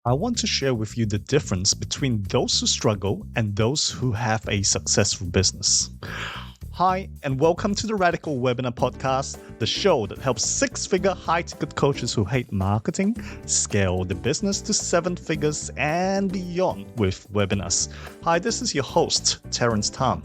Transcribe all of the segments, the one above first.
I want to share with you the difference between those who struggle and those who have a successful business. Hi, and welcome to the Radical Webinar Podcast, the show that helps six-figure high-ticket coaches who hate marketing scale the business to seven figures and beyond with webinars. Hi, this is your host, Terence Tam.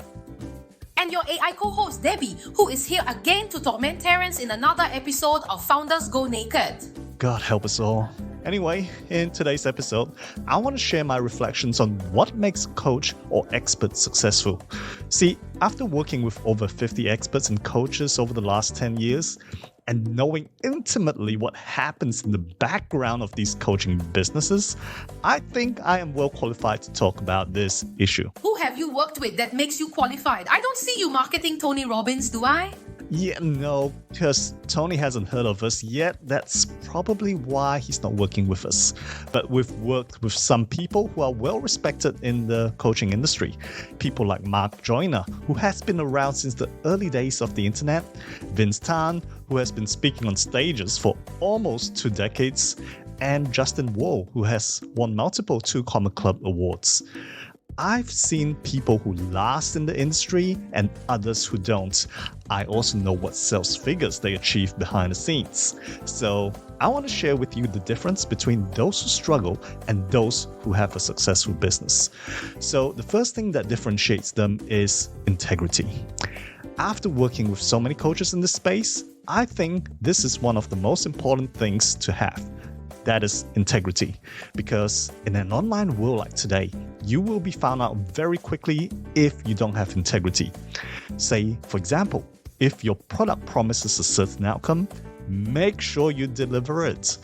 And your AI co-host, Debbie, who is here again to torment Terence in another episode of Founders Go Naked. God help us all. Anyway, in today's episode, I want to share my reflections on what makes a coach or expert successful. See, after working with over 50 experts and coaches over the last 10 years, and knowing intimately what happens in the background of these coaching businesses, I think I am well qualified to talk about this issue. Who have you worked with that makes you qualified? I don't see you marketing Tony Robbins, do I? Yeah, no, because Tony hasn't heard of us yet. That's probably why he's not working with us. But we've worked with some people who are well respected in the coaching industry. People like Mark Joyner, who has been around since the early days of the internet, Vince Tan, who has been speaking on stages for almost 2 decades, and Justin Wu, who has won multiple 2 Comma Club awards. I've seen people who last in the industry and others who don't. I also know what sales figures they achieve behind the scenes. So I want to share with you the difference between those who struggle and those who have a successful business. So the first thing that differentiates them is integrity. After working with so many coaches in this space, I think this is one of the most important things to have. That is integrity. Because in an online world like today, you will be found out very quickly if you don't have integrity. Say, for example, if your product promises a certain outcome, make sure you deliver it.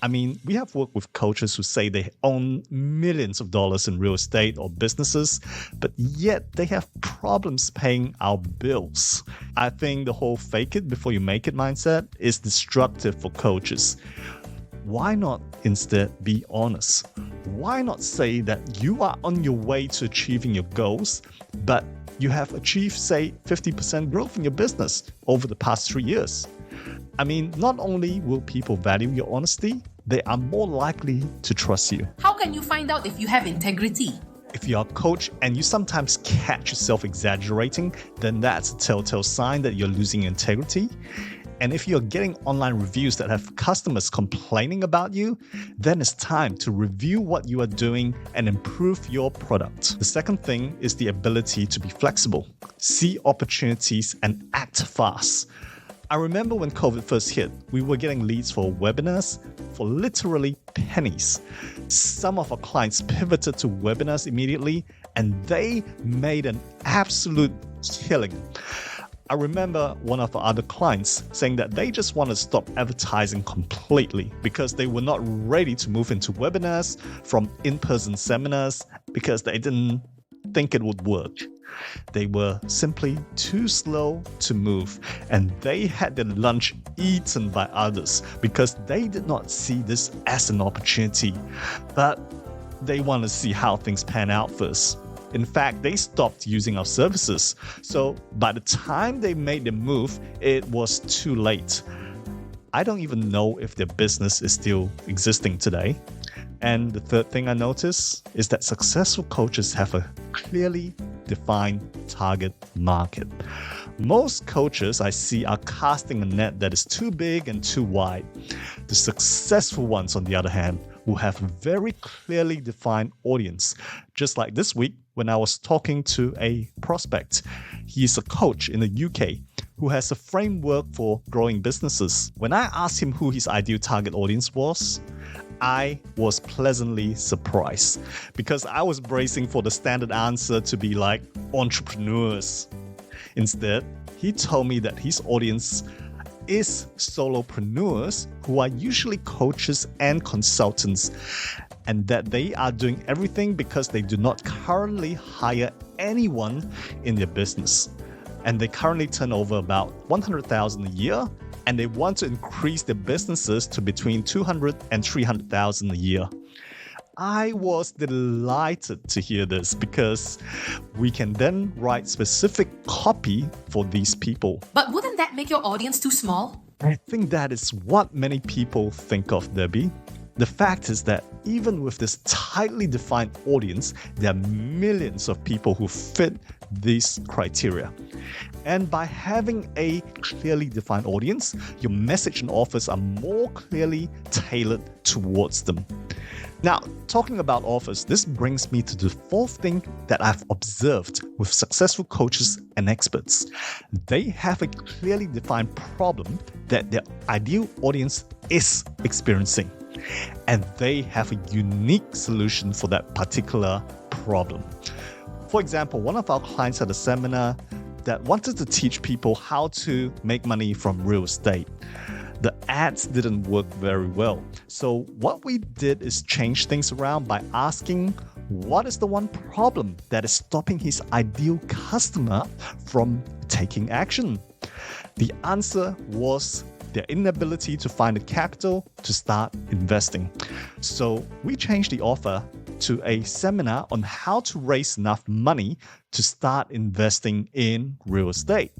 I mean, we have worked with coaches who say they own millions of dollars in real estate or businesses, but yet they have problems paying our bills. I think the whole fake it before you make it mindset is destructive for coaches. Why not instead be honest? Why not say that you are on your way to achieving your goals, but you have achieved, say, 50% growth in your business over the past 3 years? I mean, not only will people value your honesty, they are more likely to trust you. How can you find out if you have integrity? If you are a coach and you sometimes catch yourself exaggerating, then that's a telltale sign that you're losing integrity. And if you're getting online reviews that have customers complaining about you, then it's time to review what you are doing and improve your product. The second thing is the ability to be flexible, see opportunities, and act fast. I remember when COVID first hit, we were getting leads for webinars for literally pennies. Some of our clients pivoted to webinars immediately, and they made an absolute killing. I remember one of our other clients saying that they just want to stop advertising completely because they were not ready to move into webinars from in-person seminars because they didn't think it would work. They were simply too slow to move, and they had their lunch eaten by others because they did not see this as an opportunity. But they want to see how things pan out first. In fact, they stopped using our services. So by the time they made the move, it was too late. I don't even know if their business is still existing today. And the third thing I noticed is that successful coaches have a clearly defined target market. Most coaches I see are casting a net that is too big and too wide. The successful ones, on the other hand, will have a very clearly defined audience. Just like this week when I was talking to a prospect. He is a coach in the UK who has a framework for growing businesses. When I asked him who his ideal target audience was, I was pleasantly surprised because I was bracing for the standard answer to be like entrepreneurs. Instead, he told me that his audience is solopreneurs who are usually coaches and consultants, and that they are doing everything because they do not currently hire anyone in their business. And they currently turn over about $100,000 a year, and they want to increase their businesses to between $200,000 and $300,000 a year. I was delighted to hear this because we can then write specific copy for these people. But wouldn't that make your audience too small? I think that is what many people think of, Debbie. The fact is that even with this tightly defined audience, there are millions of people who fit these criteria. And by having a clearly defined audience, your message and offers are more clearly tailored towards them. Now, talking about offers, this brings me to the fourth thing that I've observed with successful coaches and experts. They have a clearly defined problem that their ideal audience is experiencing, and they have a unique solution for that particular problem. For example, one of our clients had a seminar that wanted to teach people how to make money from real estate. The ads didn't work very well. So what we did is change things around by asking, what is the one problem that is stopping his ideal customer from taking action? The answer was their inability to find the capital to start investing. So we changed the offer to a seminar on how to raise enough money to start investing in real estate.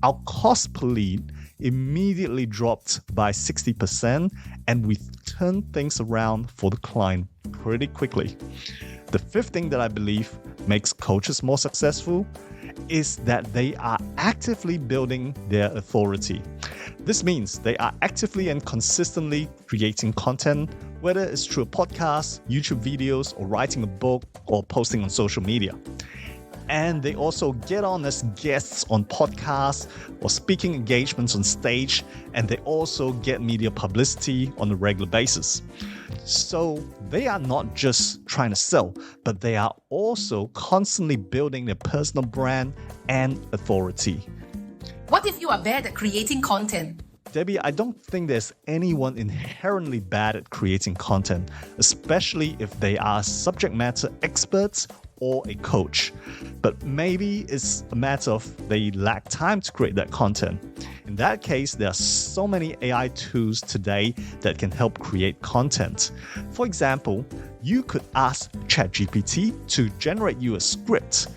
Our cost per lead immediately dropped by 60%, and we turned things around for the client pretty quickly. The fifth thing that I believe makes coaches more successful is that they are actively building their authority. This means they are actively and consistently creating content, whether it's through a podcast, YouTube videos, or writing a book, or posting on social media. And they also get on as guests on podcasts or speaking engagements on stage, and they also get media publicity on a regular basis. So they are not just trying to sell, but they are also constantly building their personal brand and authority. What if you are bad at creating content? Debbie, I don't think there's anyone inherently bad at creating content, especially if they are subject matter experts or a coach. But maybe it's a matter of they lack time to create that content. In that case, there are so many AI tools today that can help create content. For example, you could ask ChatGPT to generate you a script,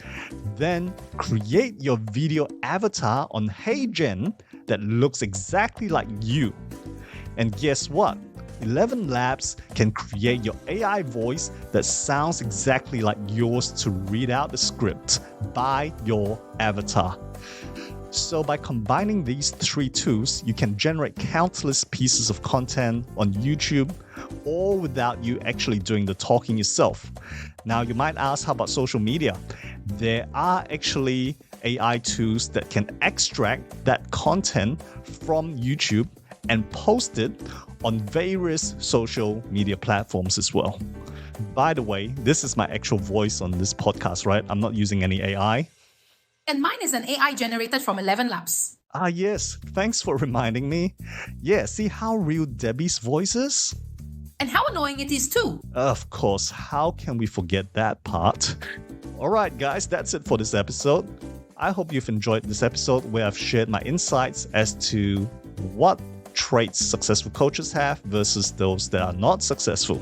then create your video avatar on HeyGen that looks exactly like you. And guess what? 11 Labs can create your AI voice that sounds exactly like yours to read out the script by your avatar. So by combining these three tools, you can generate countless pieces of content on YouTube, all without you actually doing the talking yourself. Now you might ask, how about social media? There are actually AI tools that can extract that content from YouTube and post it on various social media platforms as well. By the way, this is my actual voice on this podcast, right? I'm not using any AI. And mine is an AI generated from 11 Labs. Ah, yes. Thanks for reminding me. Yeah, see how real Debbie's voice is? And how annoying it is too. Of course, how can we forget that part? Alright guys, that's it for this episode. I hope you've enjoyed this episode where I've shared my insights as to what traits successful coaches have versus those that are not successful.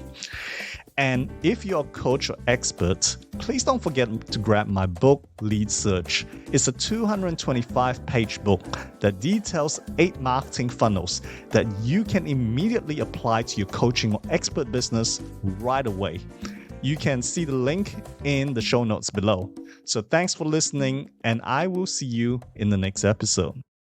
And if you're a coach or expert, please don't forget to grab my book, Lead Search. It's a 225-page book that details 8 marketing funnels that you can immediately apply to your coaching or expert business right away. You can see the link in the show notes below. So thanks for listening, and I will see you in the next episode.